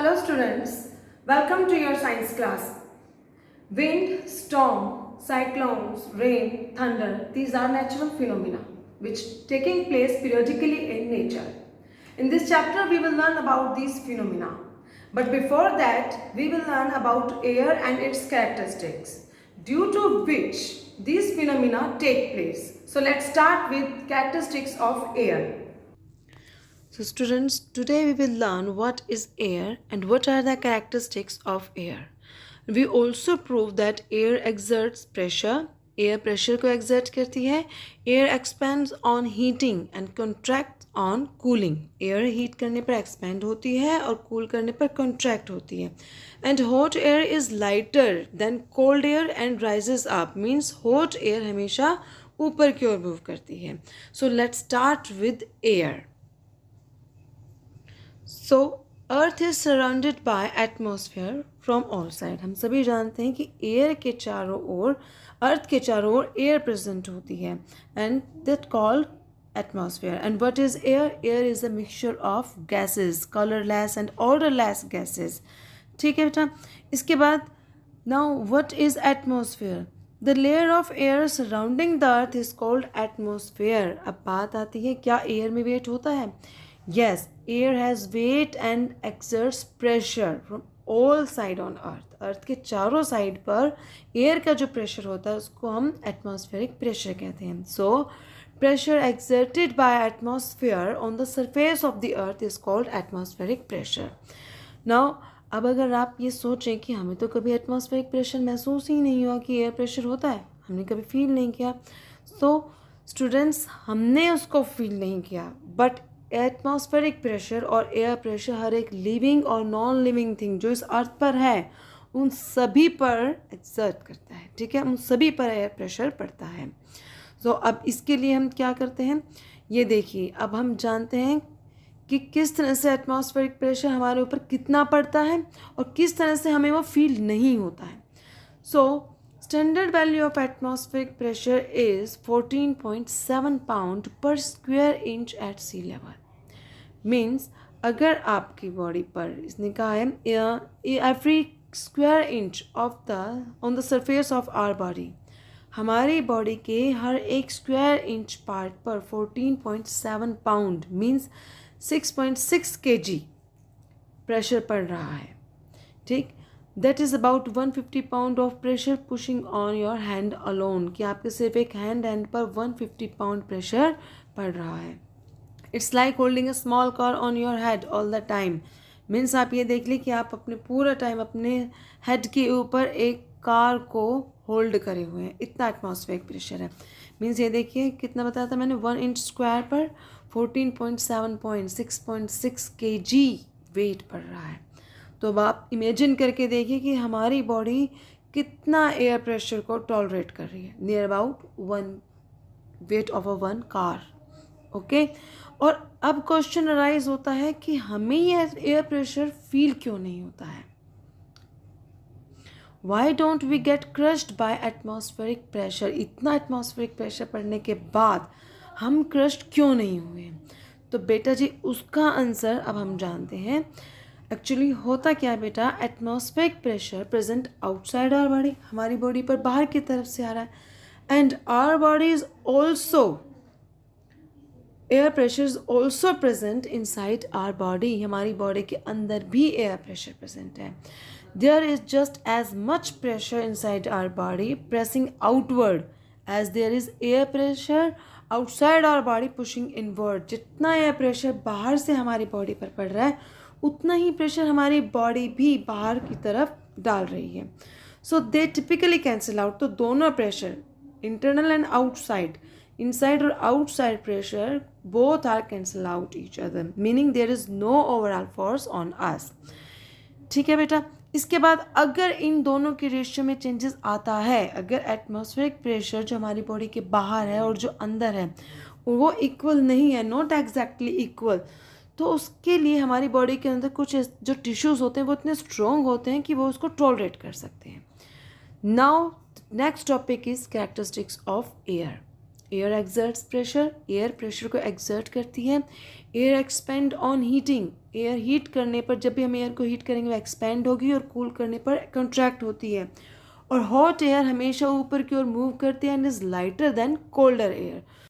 Hello students, welcome to your science class. Wind, storm, cyclones, rain, thunder, these are natural phenomena which taking place periodically in nature. In this chapter we will learn about these phenomena. But before that we will learn about air and its characteristics due to which these phenomena take place. So let's start with characteristics of air. So students, today we will learn what is air and what are the characteristics of air. We also prove that air exerts pressure. Air pressure को exert करती है. Air expands on heating and contracts on cooling. Air heat करने पर expand होती है और cool करने पर contract होती है. And hot air is lighter than cold air and rises up. Means hot air हमेशा ऊपर की ओर move करती है. So let's start with air. So earth is surrounded by atmosphere from all side. हम सभी जानते हैं कि एयर के चारों ओर, अर्थ के चारों ओर एयर प्रेजेंट होती है and that called atmosphere. And what is air? Air is a mixture of gases, colourless and odourless gases. ठीक है बेटा. इसके बाद now what is atmosphere? The layer of air surrounding the earth is called atmosphere. अब बात आती है, क्या एयर में वेट होता है? Yes, air has weight and exerts pressure from all side on earth. अर्थ के चारों साइड पर एयर का जो प्रेशर होता है उसको हम एटमॉस्फेरिक प्रेशर कहते हैं. So pressure exerted by atmosphere on the surface of the earth is called atmospheric pressure. Now अब अगर आप ये सोचें कि हमें तो कभी एटमॉस्फेरिक प्रेशर महसूस ही नहीं हुआ कि एयर प्रेशर होता है, हमने कभी फील नहीं किया. सो स्टूडेंट्स, हमने उसको फील नहीं किया, बट एटमॉस्फेरिक प्रेशर और एयर प्रेशर हर एक लिविंग और नॉन लिविंग थिंग जो इस अर्थ पर है उन सभी पर एक्सर्ट करता है. ठीक है, उन सभी पर एयर प्रेशर पड़ता है. सो अब इसके लिए हम क्या करते हैं, ये देखिए. अब हम जानते हैं कि किस तरह से एटमॉस्फेरिक प्रेशर हमारे ऊपर कितना पड़ता है और किस तरह से हमें वो फील नहीं होता है. सो standard value of atmospheric pressure is 14.7 pound per square inch at sea level. Means अगर आपकी बॉडी पर इसने कहा है every square inch of the on the surface of our body, हमारी बॉडी के हर एक स्क्वायर इंच पार्ट पर 14.7 पाउंड मीन्स 6.6 kg प्रेशर पड़ रहा है. ठीक, that is about 150 pound of pressure pushing on your hand alone. कि आपके सिर्फ एक हैंड पर 150 पाउंड प्रेशर पड़ रहा है. It's like holding a small car on your head all the time. Means आप ये देख ली कि आप अपने पूरा टाइम अपने हेड के ऊपर एक कार को होल्ड करे हुए हैं, इतना एटमॉस्फेरिक प्रेशर है. मीन्स ये देखिए कितना बताया था मैंने, 1 इंच स्क्वायर पर 14.7.6.6 kg वेट पड़ रहा है. तो अब आप इमेजिन करके देखिए कि हमारी बॉडी कितना एयर प्रेशर को टॉलरेट कर रही है. Near about 1 weight of a 1 car. Okay. और अब क्वेश्चन अराइज होता है कि हमें ये एयर प्रेशर फील क्यों नहीं होता है. Why don't we get crushed by atmospheric pressure? इतना एटमॉस्फेरिक प्रेशर पड़ने के बाद हम क्रश्ड क्यों नहीं हुए? तो बेटा जी उसका आंसर अब हम जानते हैं. एक्चुअली होता क्या है बेटा, atmospheric pressure present outside our body, हमारी बॉडी पर बाहर की तरफ से आ रहा है. And our body is also, air pressure is also present inside our body. हमारी बॉडी के अंदर भी एयर प्रेशर प्रेजेंट है. There is just as much pressure inside our body pressing outward as there is air pressure outside our body pushing inward. जितना air pressure बाहर से हमारी body पर पड़ रहा है उतना ही प्रेशर हमारी बॉडी भी बाहर की तरफ डाल रही है. So they typically cancel out. तो दोनों pressure, internal and outside, inside और outside pressure both are cancel out each other, meaning there is no overall force on us. ठीक है बेटा. इसके बाद अगर इन दोनों के रेशियो में चेंजेस आता है, अगर एटमॉस्फेरिक प्रेशर जो हमारी बॉडी के बाहर है और जो अंदर है वो इक्वल नहीं है, नॉट एग्जैक्टली इक्वल, तो उसके लिए हमारी बॉडी के अंदर कुछ जो टिश्यूज़ होते हैं वो इतने स्ट्रॉन्ग होते हैं कि वो उसको टॉलरेट कर सकते हैं. Now next topic is characteristics of air. Air exerts pressure, air pressure को एक्सर्ट करती है। Air expand on heating, air heat करने पर, जब भी हम एयर को हीट करेंगे वो एक्सपेंड होगी, और कूल करने पर कंट्रैक्ट होती है। और हॉट एयर हमेशा ऊपर की ओर मूव करती है and is lighter than colder air.